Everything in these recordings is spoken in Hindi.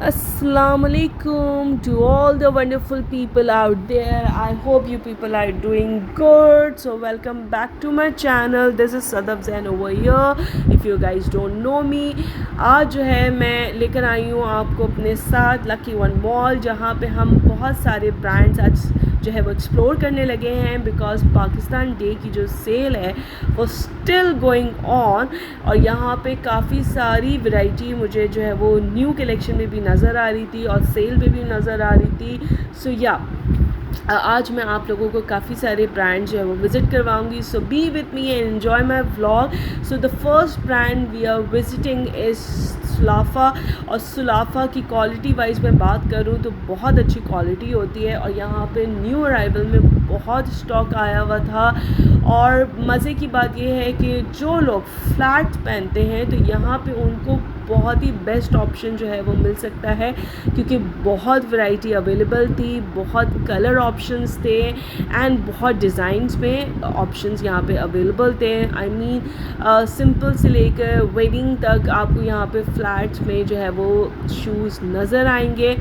Assalamualaikum to all the wonderful people out there. I hope you people are doing good. So welcome back to my channel. This is Sadaf Zain over here. If you guys don't know me, आज जो है मैं लेकर आई हूँ आपको अपने साथ लकी वन मॉल, जहाँ पे हम बहुत सारे ब्रांड्स आज जो है वो एक्सप्लोर करने लगे हैं बिकॉज़ पाकिस्तान डे की जो सेल है वो स्टिल गोइंग ऑन और यहाँ पे काफ़ी सारी वैरायटी मुझे जो है वो न्यू कलेक्शन में भी नज़र आ रही थी और सेल में भी नज़र आ रही थी। सो या आज मैं आप लोगों को काफ़ी सारे ब्रांड जो है वो विज़िट करवाऊंगी। So be with me and enjoy my vlog. So the first brand we are visiting is Sulafa. और सुलाफा की क्वालिटी वाइज मैं बात करूँ तो बहुत अच्छी क्वालिटी होती है और यहाँ पे न्यू अराइवल में बहुत स्टॉक आया हुआ था। और मज़े की बात यह है कि जो लोग फ्लैट पहनते हैं तो यहाँ पे उनको बहुत ही बेस्ट ऑप्शन जो है वो मिल सकता है क्योंकि बहुत वैरायटी अवेलेबल थी, बहुत कलर ऑप्शंस थे एंड बहुत डिज़ाइंस में ऑप्शंस यहाँ पे अवेलेबल थे। आई मीन सिंपल से लेकर वेडिंग तक आपको यहाँ पे फ्लैट्स में जो है वो शूज़ नज़र आएंगे।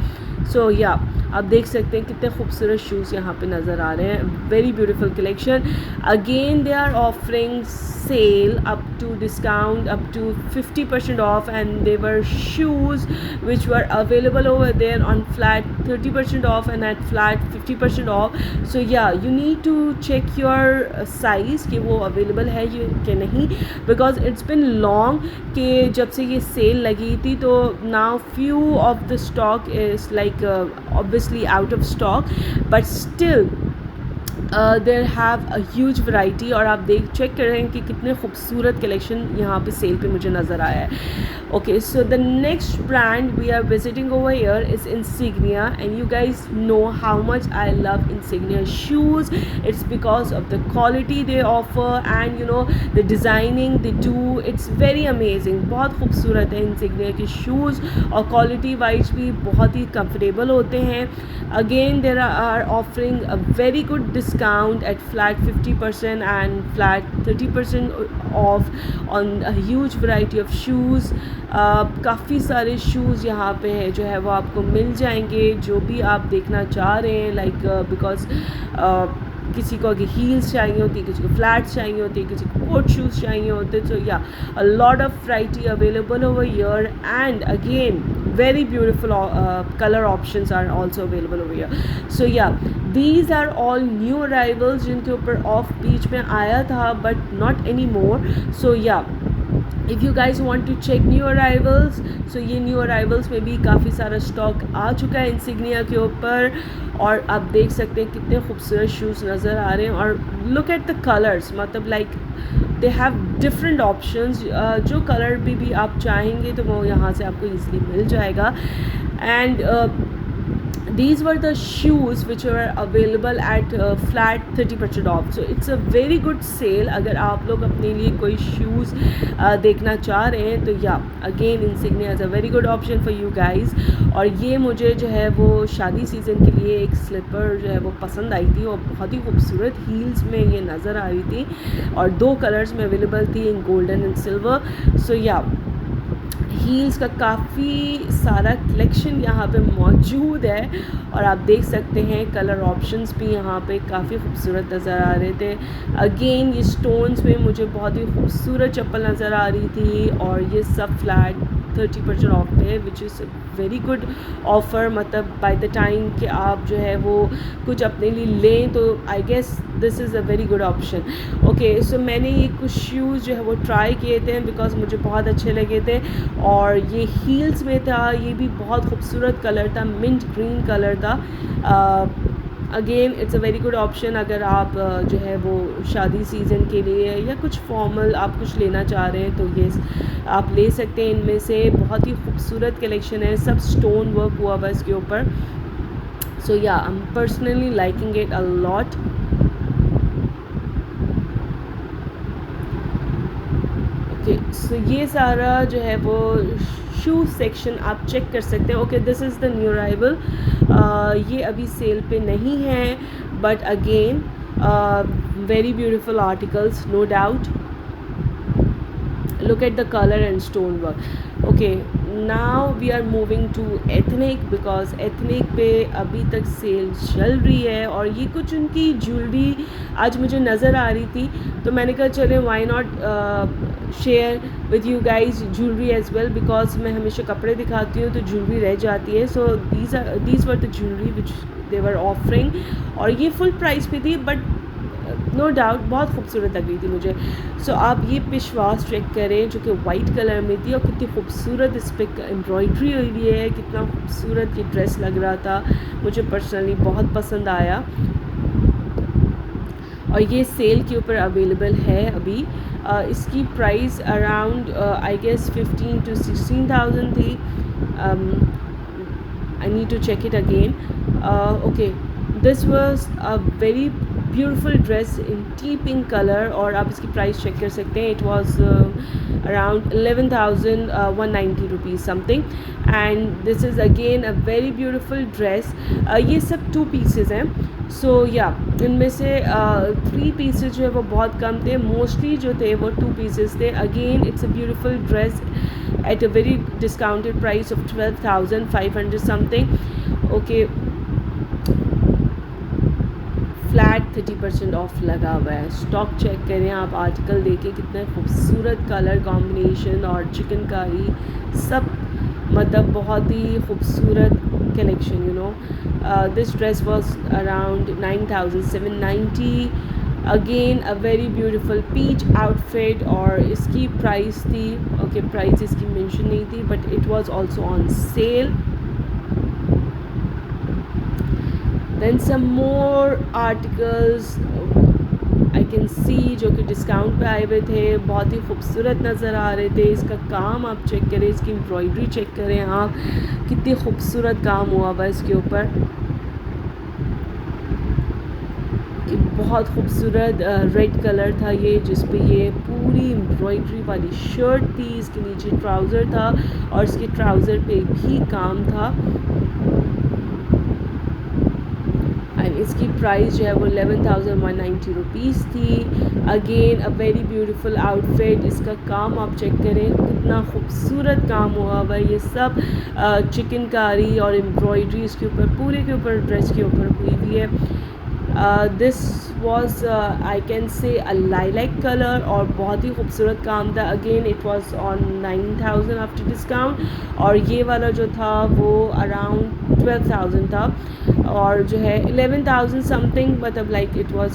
सो या आप देख सकते हैं कितने खूबसूरत शूज़ यहाँ पे नज़र आ रहे हैं। Very beautiful collection. Again they are offering sale up to discount up to 50% off, and they were shoes which were available over there on flat 30% off and at flat 50% off. So yeah, you need to check your size कि वो available है कि नहीं, because it's been long कि जब से ये sale लगी थी तो now few of the stock is like obviously out of stock, but still there have a huge variety. और आप चेक कर रहे हैं कि कितने खूबसूरत कलेक्शन यहाँ पे सेल पे मुझे नज़र आया है। Okay, so the next brand we are visiting over here is Insignia and you guys know how much I love Insignia shoes. It's because of the quality they offer and you know the designing they do, it's very amazing. बहुत खूबसूरत है इंसिग्निया के शूज़ और क्वालिटी वाइज भी बहुत ही कंफर्टेबल होते हैं। Again there are offering a very good discount at flat 50% and flat 30% off on a huge variety of shoes. काफ़ी सारे शूज़ यहाँ पे है जो है वो आपको मिल जाएंगे जो भी आप देखना चाह रहे हैं। लाइक बिकॉज किसी को अगर हील्स चाहिए होती है, किसी को फ्लैट्स चाहिए होती है, किसी को कोट शूज़ चाहिए होते हैं। सो या a lot of variety available over here and again very beautiful color options are also available over here. So yeah, these are all new arrivals जिनके ऊपर off बीच में आया था but not anymore. So yeah, if you guys want to check new arrivals, so ये new arrivals में भी काफ़ी सारा स्टॉक आ चुका है इंसिग्निया के ऊपर और आप देख सकते हैं कितने खूबसूरत शूज़ नज़र आ रहे हैं। और लुक एट द कलर्स, मतलब like they have different options. जो कलर भी आप चाहेंगे तो वो यहाँ से आपको ईज़िली मिल जाएगा। And these were the shoes which were available at flat 30% off. So it's a very good sale अगर आप लोग अपने लिए कोई शूज़ देखना चाह रहे हैं तो या again insignia is a very good option for you guys. और ये मुझे जो है वो शादी सीज़न के लिए एक स्लीपर जो है वो पसंद आई थी और बहुत ही खूबसूरत हील्स में ये नज़र आ रही थी और 2 कलर्स में अवेलेबल थी, इन गोल्डन एंड सिल्वर। सो या हील्स का काफ़ी सारा कलेक्शन यहाँ पे मौजूद है और आप देख सकते हैं कलर ऑप्शंस भी यहाँ पे काफ़ी खूबसूरत नज़र आ रहे थे। अगेन ये स्टोन्स में मुझे बहुत ही खूबसूरत चप्पल नज़र आ रही थी और ये सब फ्लैट 30% ऑफ पे है which is very good offer. मतलब बाय द टाइम कि आप जो है वो कुछ अपने लिए लें तो I guess this is a very good option. Okay, so मैंने ये कुछ शूज़ जो है वो ट्राई किए थे बिकॉज मुझे बहुत अच्छे लगे थे और ये हील्स में था। ये भी बहुत खूबसूरत कलर था, मिंट ग्रीन कलर था। Again it's a very good option अगर आप जो है वो शादी सीज़न के लिए या कुछ फॉर्मल आप कुछ लेना चाह रहे हैं तो ये आप ले सकते हैं। इनमें से बहुत ही खूबसूरत कलेक्शन है, सब स्टोन वर्क हुआ हुआ इसके ऊपर। So yeah I am personally liking it a lot. Okay, so ये सारा जो है वो शू सेक्शन आप चेक कर सकते हैं। Okay, this is the new arrival. ये अभी सेल पे नहीं है but again very beautiful articles no doubt. look at the color and stone work. Okay, now we are moving to ethnic, because ethnic पे अभी तक सेल चल रही है और ये कुछ उनकी ज्वेलरी आज मुझे नज़र आ रही थी, तो मैंने कहा चले why not share with you guys jewellery as well, because मैं हमेशा कपड़े दिखाती हूँ तो ज्वेलरी रह जाती है. So these were the jewellery which they were offering, और ये फुल प्राइस पे थी, बट नो डाउट बहुत खूबसूरत लग रही थी मुझे. सो आप ये पिशवास चेक करें जो कि वाइट कलर में थी, और कितनी खूबसूरत इस पर एम्ब्रॉयड्री हुई है, कितना खूबसूरत ये ड्रेस लग रहा था. मुझे पर्सनली बहुत पसंद आया, और ये सेल के ऊपर अवेलेबल है अभी. इसकी price around I guess 15 to 16,000 थी. I need to check it again. Okay, this was a very beautiful dress in tea pink color, और आप इसकी प्राइस चेक कर सकते हैं. It was around 11,190 rupees something, and this is again a very beautiful dress. ये सब 2 pieces हैं. सो या इनमें से 3 पीसेज जो है वो बहुत कम थे, मोस्टली जो थे वो 2 पीसेस थे. Again it's a beautiful dress at a very discounted price of 12,500 something. Okay, flat 30% of लगा हुआ है. स्टॉक चेक करें आप, आर्टिकल देखें, कितना खूबसूरत कलर कॉम्बिनेशन और चिकनकारी सब, मतलब बहुत ही खूबसूरत collection. You know, this dress was around 9,790. Again a very beautiful peach outfit, और इसकी प्राइस थी, ओके प्राइस इसकी मेंशन नहीं थी, but it was also on sale. Then some more articles I can see जो कि डिस्काउंट पे आए हुए थे, बहुत ही खूबसूरत नज़र आ रहे थे. इसका काम आप चेक करें, इसकी एम्ब्रॉयडरी चेक करें आप, कितनी खूबसूरत काम हुआ हुआ इसके ऊपर. कि बहुत खूबसूरत रेड कलर था ये, जिस पे ये पूरी एम्ब्रॉयडरी वाली शर्ट थी. इसके नीचे ट्राउज़र था, और इसके ट्राउज़र पे भी काम था. इसकी प्राइस जो है वो 11,190 रुपीज़ थी. Again a very beautiful outfit. इसका काम आप चेक करें, कितना खूबसूरत काम हुआ हुआ है. ये सब चिकनकारी और एम्ब्रॉयडरी इसके ऊपर, पूरे के ऊपर ड्रेस के ऊपर हुई हुई है. This was I can say a lilac colour, और बहुत ही खूबसूरत काम था. Again it was on 9,000 after discount, और ये वाला जो था वो अराउंड 12,000 था, और जो है 11,000 समथिंग, मतलब लाइक इट वाज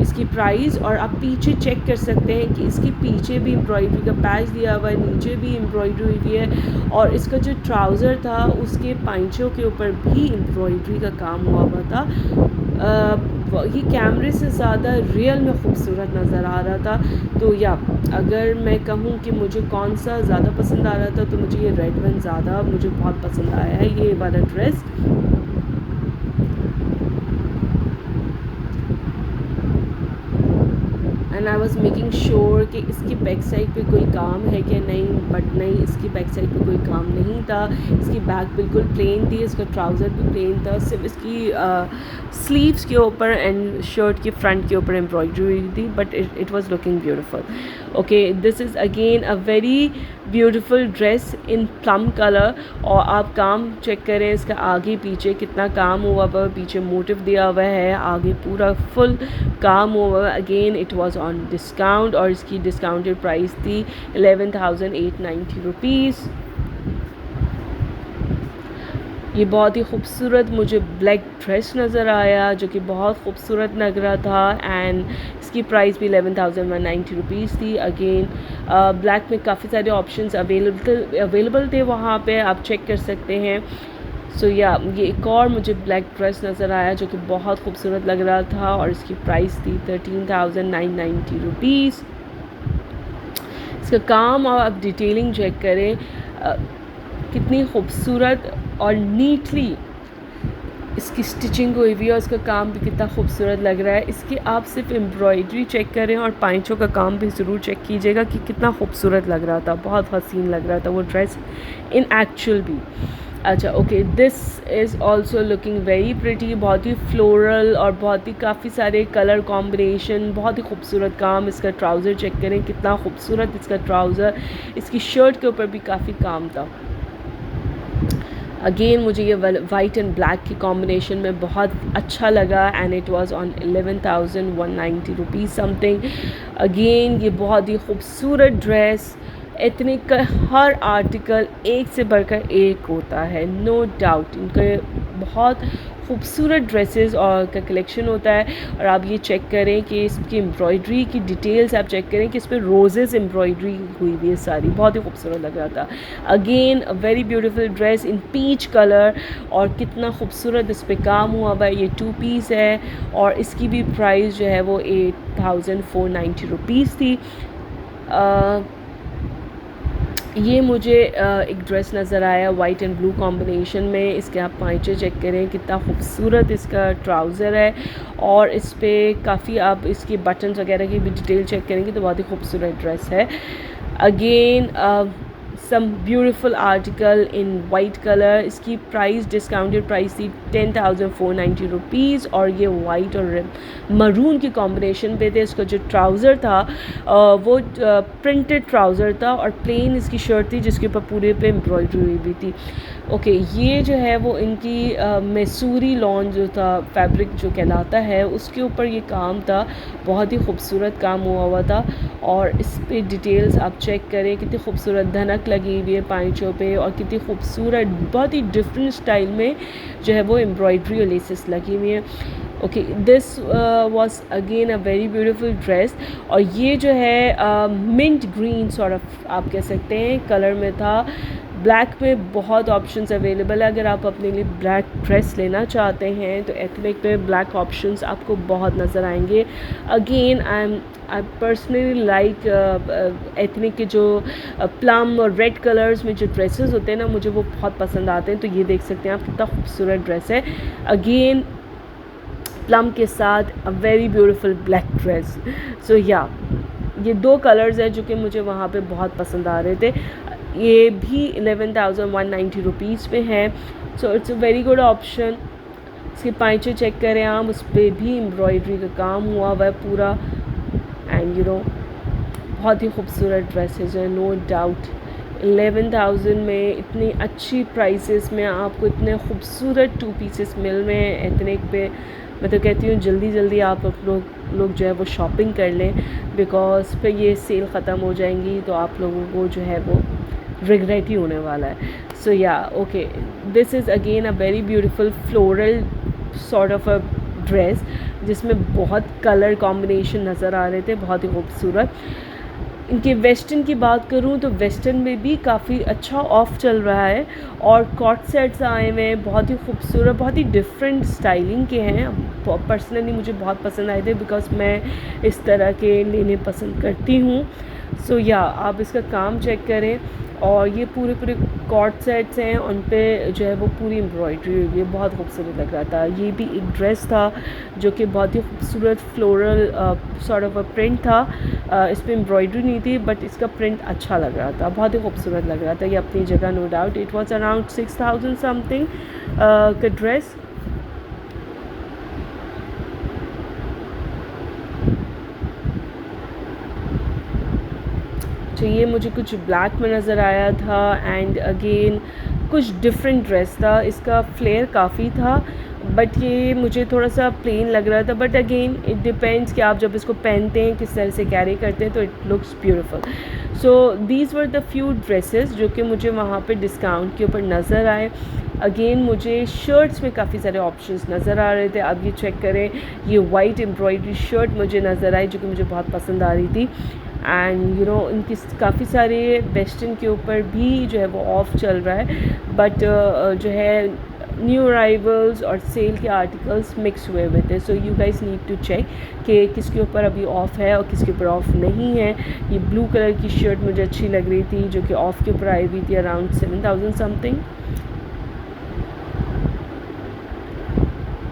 इसकी प्राइस. और आप पीछे चेक कर सकते हैं कि इसके पीछे भी एम्ब्रॉयडरी का पैच दिया हुआ है, नीचे भी एम्ब्रॉयडरी हुई है, और इसका जो ट्राउज़र था उसके पाइंचों के ऊपर भी एम्ब्रॉयडरी का काम हुआ हुआ था. ये कैमरे से ज़्यादा रियल में ख़ूबसूरत नज़र आ रहा था. तो या अगर मैं कहूँ कि मुझे कौन सा ज़्यादा पसंद आ रहा था, तो मुझे ये रेड वन ज़्यादा मुझे बहुत पसंद आया है, ये वाला dress. And I was making sure कि इसकी बैक साइड पे कोई काम है कि नहीं, बट नहीं, इसकी बैक साइड पे कोई काम नहीं था. इसकी बैक बिल्कुल प्लेन थी, इसका ट्राउज़र भी प्लेन था, सिर्फ इसकी स्लीव्स के ऊपर एंड शर्ट के फ्रंट के ऊपर एम्ब्रॉयडरी हुई थी, but it was looking beautiful. Okay, this is again a very beautiful dress in plum colour, और आप काम चेक करें, इसका आगे पीछे कितना काम हुआ हुआ, पीछे मोटिव दिया हुआ है, आगे पूरा फुल काम हुआ. Again it was on discount, और इसकी डिस्काउंटेड प्राइस थी 11,890 रुपीज़. ये बहुत ही खूबसूरत मुझे ब्लैक ड्रेस नज़र आया, जो कि बहुत खूबसूरत लग रहा था, एंड इसकी प्राइस भी 11,190 रुपीज़ थी. अगेन ब्लैक में काफ़ी सारे ऑप्शंस अवेलेबल थे वहाँ पे, आप चेक कर सकते हैं. सो या ये एक और मुझे ब्लैक ड्रेस नज़र आया जो कि बहुत खूबसूरत लग रहा था, और इसकी प्राइस थी 13,990 रुपीज़. इसका काम और आप डिटेलिंग चेक करें, कितनी खूबसूरत और नीटली इसकी स्टिचिंग हुई हुई है, और इसका काम भी कितना खूबसूरत लग रहा है. इसकी आप सिर्फ एम्ब्रॉयडरी चेक करें, और पाइंचों का काम भी ज़रूर चेक कीजिएगा कि कितना खूबसूरत लग रहा था, बहुत हसीन लग रहा था वो ड्रेस इन एक्चुअल भी. अच्छा, okay, this is also looking very pretty. बहुत ही फ्लोरल और बहुत ही काफ़ी सारे कलर कॉम्बिनेशन, बहुत ही खूबसूरत काम. इसका ट्राउज़र चेक करें, कितना खूबसूरत इसका ट्राउज़र. इसकी शर्ट के ऊपर भी काफ़ी काम था. अगेन मुझे ये वाइट एंड ब्लैक की कॉम्बिनेशन में बहुत अच्छा लगा and it was on 11,190 rupees something. Again ये बहुत ही खूबसूरत ड्रेस, एथनिक का हर आर्टिकल एक से बढ़कर एक होता है, नो डाउट। इनके बहुत खूबसूरत ड्रेसेस और का कलेक्शन होता है। और आप ये चेक करें कि इसकी एम्ब्रॉयडरी की डिटेल्स आप चेक करें कि इस पर रोजेज़ एम्ब्रॉयडरी हुई हुई है सारी, बहुत ही खूबसूरत लग रहा था। Again a very beautiful dress in peach colour, और कितना खूबसूरत इस पर काम हुआ हुआ है। ये 2 पीस है और इसकी भी प्राइस जो है वो 8,490 रुपीज़ थी। ये मुझे एक ड्रेस नज़र आया वाइट एंड ब्लू कॉम्बिनेशन में। इसके आप पाइचे चेक करें, कितना खूबसूरत इसका ट्राउज़र है, और इस पर काफ़ी आप इसकी बटन्स वगैरह की भी डिटेल चेक करेंगे तो बहुत ही खूबसूरत ड्रेस है। Again some beautiful article in white colour. इसकी प्राइस डिस्काउंटेड प्राइस थी 10,490 रुपीज़, और ये वाइट और मरून की कॉम्बिनेशन पे थे। इसका जो ट्राउज़र था वो प्रिंटेड ट्राउज़र था, और प्लेन इसकी शर्ट थी जिसके ऊपर पूरे पे एम्ब्रॉयडरी हुई भी थी। ओके, ये जो है वो इनकी मैसूरी लॉन जो था, फैब्रिक जो कहलाता है, उसके ऊपर ये काम था, बहुत ही खूबसूरत काम हुआ हुआ था। और इस पे डिटेल्स आप चेक करें, कितनी खूबसूरत धनक लगी हुई है पाइचों पे, और कितनी खूबसूरत बहुत ही डिफरेंट स्टाइल में जो है वो एम्ब्रॉयडरी और लेसेस लगी हुई हैं। Okay, this was again a very beautiful dress, और ये जो है मिंट ग्रीन सॉर्ट ऑफ आप कह सकते हैं कलर में था। ब्लैक में बहुत ऑप्शंस अवेलेबल है, अगर आप अपने लिए ब्लैक ड्रेस लेना चाहते हैं तो एथनिक पे ब्लैक ऑप्शंस आपको बहुत नज़र आएंगे। Again I personally like ethnic के जो प्लम और रेड कलर्स में जो ड्रेसेस होते हैं ना, मुझे वो बहुत पसंद आते हैं। तो ये देख सकते हैं आप, कितना खूबसूरत ड्रेस है। अगेन प्लम के साथ a very beautiful black dress. So yeah ये 2 कलर्स हैं जो कि मुझे वहाँ पे बहुत पसंद आ रहे थे। ये भी 11,190 रुपीज़ पे है, so it's a very good option. इसके पाइचे चेक करें आप, उस पर भी एम्ब्रॉयडरी का काम हुआ हुआ है पूरा, एंड यू नो बहुत ही खूबसूरत ड्रेसेस हैं, नो डाउट। 11,000 में इतनी अच्छी प्राइसेस में आपको इतने खूबसूरत 2 पीसेस मिल रहे हैं एथनिक पे। मैं तो कहती हूँ जल्दी जल्दी आप लोग जो है वो शॉपिंग कर लें, बिकॉज फिर ये सेल ख़त्म हो जाएंगी तो आप लोगों को जो है वो रिग्रेट ही होने वाला है। सो या okay, this is again a very beautiful floral sort of a dress, जिसमें बहुत कलर कॉम्बिनेशन नज़र आ रहे थे, बहुत ही खूबसूरत। इनके वेस्टर्न की बात करूं तो वेस्टर्न में भी काफ़ी अच्छा ऑफ चल रहा है, और कॉट सेट्स आए हुए हैं, बहुत ही खूबसूरत, बहुत ही डिफरेंट स्टाइलिंग के हैं। पर्सनली मुझे बहुत पसंद आए थे, बिकॉज मैं इस तरह के लेने पसंद करती हूँ। सो या आप इसका काम चेक करें, और ये पूरे कॉट सेट्स हैं, उन पे जो है वो पूरी एम्ब्रॉयडरी हुई है, बहुत खूबसूरत लग रहा था। ये भी एक ड्रेस था जो कि बहुत ही खूबसूरत floral sort of a print था। इस पर एम्ब्रॉयडरी नहीं थी, बट इसका प्रिंट अच्छा लग रहा था, बहुत ही खूबसूरत लग रहा था। ये अपनी जगह no doubt. It was around 6,000 something का ड्रेस। तो ये मुझे कुछ ब्लैक में नज़र आया था, एंड अगेन कुछ डिफरेंट ड्रेस था। इसका फ्लेयर काफ़ी था, बट ये मुझे थोड़ा सा प्लेन लग रहा था। बट अगेन इट डिपेंड्स कि आप जब इसको पहनते हैं किस तरह से कैरी करते हैं, तो it looks beautiful. So these were the few dresses जो कि मुझे वहाँ पे डिस्काउंट के ऊपर नज़र आए। अगेन मुझे शर्ट्स में काफ़ी सारे ऑप्शंस नज़र आ रहे थे। अब ये चेक करें, ये वाइट एम्ब्रॉयडरी शर्ट मुझे नज़र आई जो कि मुझे बहुत पसंद आ रही थी, एंड यू नो इनकी काफ़ी सारे वेस्टर्न के ऊपर भी जो है वो ऑफ़ चल रहा है, बट जो है न्यू अराइवल्स और सेल के आर्टिकल्स मिक्स हुए हुए थे। So you guys need to check कि किसके ऊपर अभी ऑफ़ है और किसके ऊपर ऑफ़ नहीं है। ये ब्लू कलर की शर्ट मुझे अच्छी लग रही थी जो कि ऑफ़ के ऊपर आई हुई थी, अराउंड 7,000 समथिंग।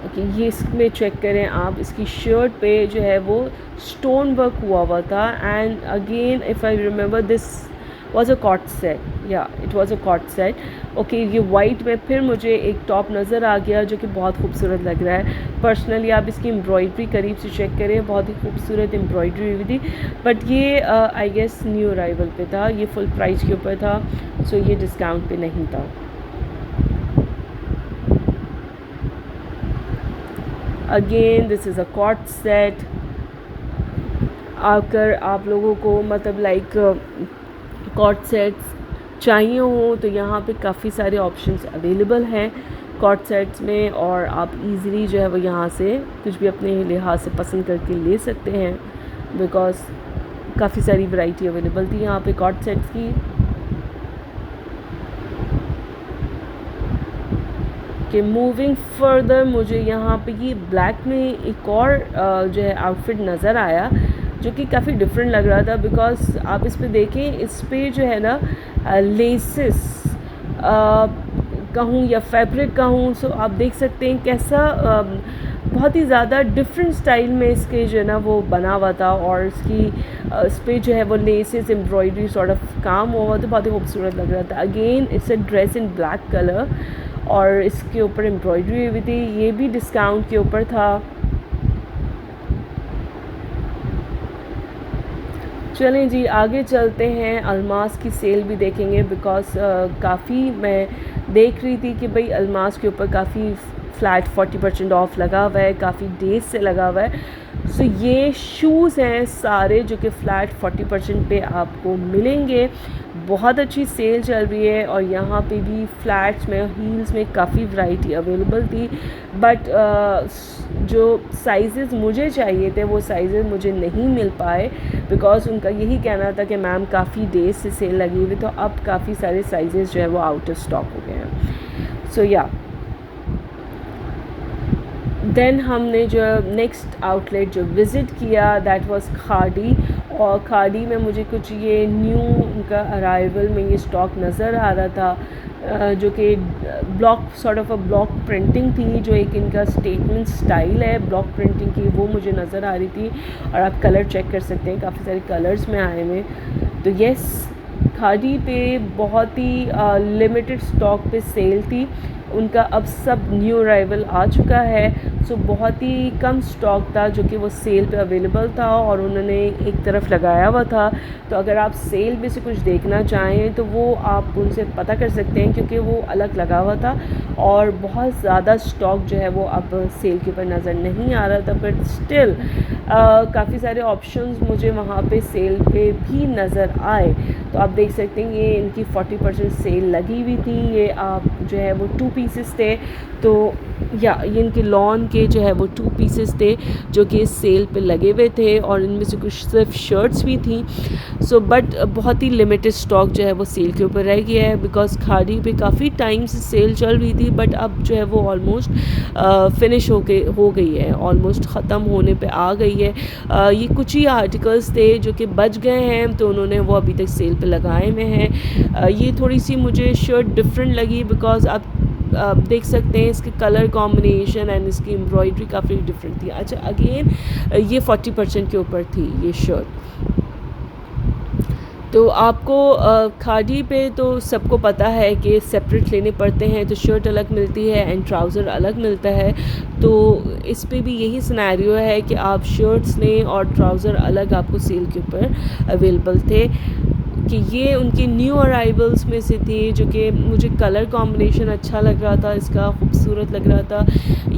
ओके, ये इसमें चेक करें आप, इसकी शर्ट पे जो है वो स्टोन वर्क हुआ हुआ था, and again if I remember this was a cot set, yeah it was a cot set. Okay, ये वाइट में फिर मुझे एक टॉप नज़र आ गया जो कि बहुत खूबसूरत लग रहा है। पर्सनली आप इसकी एम्ब्रॉयडरी करीब से चेक करें, बहुत ही खूबसूरत एम्ब्रॉयडरी हुई थी, बट ये आई गेस न्यू अराइवल पे था, ये फुल प्राइस के ऊपर था, सो ये डिस्काउंट पे नहीं था। Again this is a cot set. अगर आप लोगों को मतलब लाइक कॉट सेट्स चाहिए हो तो यहाँ पे काफ़ी सारे ऑप्शंस अवेलेबल हैं कॉट सेट्स में, और आप इजीली जो है वो यहाँ से कुछ भी अपने लिहाज से पसंद करके ले सकते हैं, बिकॉज़ काफ़ी सारी वैरायटी अवेलेबल थी यहाँ पे कॉट सेट्स की। कि मूविंग फर्दर मुझे यहाँ पे ये ब्लैक में एक और जो है आउटफिट नज़र आया जो कि काफ़ी डिफरेंट लग रहा था, बिकॉज आप इस पे देखें, इस पे जो है ना लेसेस कहूँ या फैब्रिक कहूँ, सो आप देख सकते हैं कैसा बहुत ही ज़्यादा डिफरेंट स्टाइल में इसके जो है ना वो बना हुआ था, और इसकी इस पर जो है वो लेसेस एम्ब्रॉयडरी सॉर्ट ऑफ काम हुआ तो बहुत ही खूबसूरत लग रहा था। Again it's a dress in black colour और इसके ऊपर एम्ब्रॉयडरी हुई थी, ये भी डिस्काउंट के ऊपर था। चलें जी आगे चलते हैं, अलमास की सेल भी देखेंगे, बिकॉज़ काफ़ी मैं देख रही थी कि भाई अलमास के ऊपर काफ़ी फ्लैट 40% ऑफ लगा हुआ है, काफ़ी डेज से लगा हुआ है। सो ये शूज़ हैं सारे जो कि फ़्लैट 40% पे आपको मिलेंगे। बहुत अच्छी सेल चल रही है, और यहाँ पे भी फ्लैट्स में हील्स में काफ़ी वैरायटी अवेलेबल थी, बट जो साइज़ेस मुझे चाहिए थे वो साइज़ेस मुझे नहीं मिल पाए, बिकॉज़ उनका यही कहना था कि मैम काफ़ी डेज से सेल लगी हुई, तो अब काफ़ी सारे साइज़ेस जो है वो आउट ऑफ स्टॉक हो गए हैं। सो या देन हमने जो नेक्स्ट आउटलेट जो विज़िट किया दैट वाज खाड़ी, और खाड़ी में मुझे कुछ ये न्यू उनका अराइवल में ये स्टॉक नज़र आ रहा था, जो कि block sort of a block printing थी, जो एक इनका स्टेटमेंट स्टाइल है ब्लॉक प्रिंटिंग की, वो मुझे नज़र आ रही थी। और आप कलर चेक कर सकते हैं, काफ़ी सारे कलर्स में आए हुए। तो येस, खाड़ी पे बहुत ही लिमिटेड स्टॉक पे सेल थी, उनका अब सब न्यू अराइवल आ चुका है। सो बहुत ही कम स्टॉक था जो कि वो सेल पे अवेलेबल था, और उन्होंने एक तरफ लगाया हुआ था। तो अगर आप सेल में से कुछ देखना चाहें तो वो आप उनसे पता कर सकते हैं, क्योंकि वो अलग लगा हुआ था और बहुत ज़्यादा स्टॉक जो है वो अब सेल के ऊपर नज़र नहीं आ रहा था। बट स्टिल काफ़ी सारे ऑप्शंस मुझे वहाँ पे सेल पे भी नज़र आए। तो आप देख सकते हैं ये इनकी 40% सेल लगी हुई थी, ये आप जो है वो 2 पीसेस थे। तो या ये इनके लॉन के जो है वो 2 पीसेस थे जो कि सेल पे लगे हुए थे, और इनमें से कुछ सिर्फ शर्ट्स भी थी। सो बट बहुत ही लिमिटेड स्टॉक जो है वो सेल के ऊपर रह गया है, बिकॉज़ खाड़ी पे काफ़ी टाइम से सेल चल रही थी, बट अब जो है वो ऑलमोस्ट फिनिश हो गई है, ऑलमोस्ट ख़त्म होने पे आ गई है। ये कुछ ही आर्टिकल्स थे जो कि बच गए हैं, तो उन्होंने वो अभी तक सेल पे लगाए हुए हैं। ये थोड़ी सी मुझे शर्ट डिफरेंट लगी, बिकॉज़ आप देख सकते हैं इसके कलर कॉम्बिनेशन एंड इसकी एम्ब्रॉयडरी काफ़ी डिफरेंट थी। अच्छा अगेन ये 40% के ऊपर थी ये शर्ट। तो आपको खाड़ी पे तो सबको पता है कि सेपरेट लेने पड़ते हैं, तो शर्ट अलग मिलती है एंड ट्राउज़र अलग मिलता है। तो इस पे भी यही सिनेरियो है कि आप शर्ट्स लें और ट्राउज़र अलग आपको सेल के ऊपर अवेलेबल थे। कि ये उनकी न्यू अराइवल्स में से थी, जो कि मुझे कलर कॉम्बिनेशन अच्छा लग रहा था, इसका खूबसूरत लग रहा था।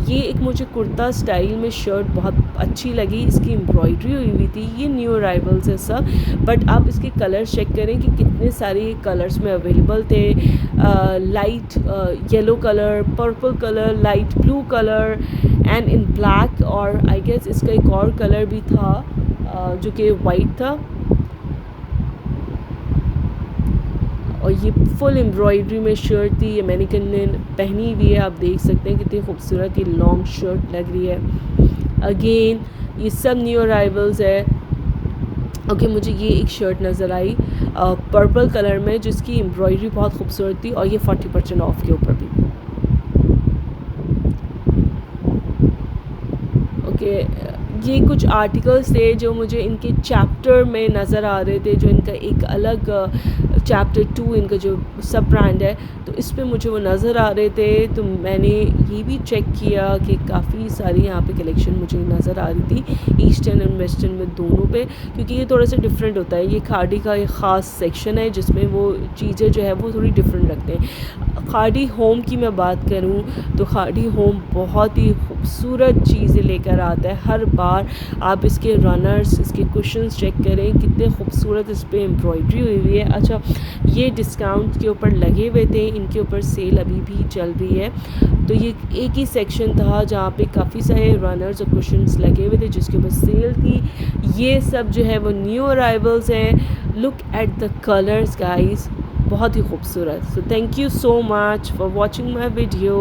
ये एक मुझे कुर्ता स्टाइल में शर्ट बहुत अच्छी लगी, इसकी एम्ब्रॉयडरी हुई थी। ये न्यू अराइवल्स है सब, बट आप इसके कलर चेक करें कि कितने सारे कलर्स में अवेलेबल थे। Light yellow colour, purple colour, light blue colour and in black, और आई गेस इसका एक और कलर भी था जो कि वाइट था। और ये फुल एम्ब्रॉयडरी में शर्ट थी, ये मैनिकन ने पहनी हुई है, आप देख सकते हैं कितनी खूबसूरत ये लॉन्ग शर्ट लग रही है। अगेन ये सब न्यू अराइवल्स है। ओके मुझे ये एक शर्ट नज़र आई पर्पल कलर में, जिसकी एम्ब्रॉयडरी बहुत खूबसूरत थी, और ये 40% ऑफ के ऊपर भी। ओके ये कुछ आर्टिकल्स थे जो मुझे इनके चैप्टर में नज़र आ रहे थे, जो इनका एक अलग चैप्टर 2 इनका जो सब ब्रांड है, तो इस पे मुझे वो नज़र आ रहे थे। तो मैंने ये भी चेक किया कि काफ़ी सारी यहाँ पे कलेक्शन मुझे नज़र आ रही थी ईस्टर्न एंड वेस्टर्न में दोनों पे, क्योंकि ये थोड़ा सा डिफरेंट होता है। ये खाड़ी का एक ख़ास सेक्शन है जिसमें वो चीज़ें जो है वो थोड़ी डिफरेंट रखते हैं। खाड़ी होम की मैं बात करूँ तो खाड़ी होम बहुत ही खूबसूरत चीज़ें लेकर आता है हर बार। आप इसके रनर्स, इसके कुशन्स चेक करें, कितने खूबसूरत इस पर एम्ब्रॉयडरी हुई हुई है। अच्छा, ये डिस्काउंट के ऊपर लगे हुए थे, इनके ऊपर सेल अभी भी चल रही है। तो ये एक ही सेक्शन था जहाँ पे काफ़ी सारे रनर्स और कुशन्स लगे हुए थे जिसके ऊपर सेल थी। ये सब जो है वो न्यू अराइवल्स हैं। Look at the colours guys, बहुत ही खूबसूरत। So thank you so much for watching my video.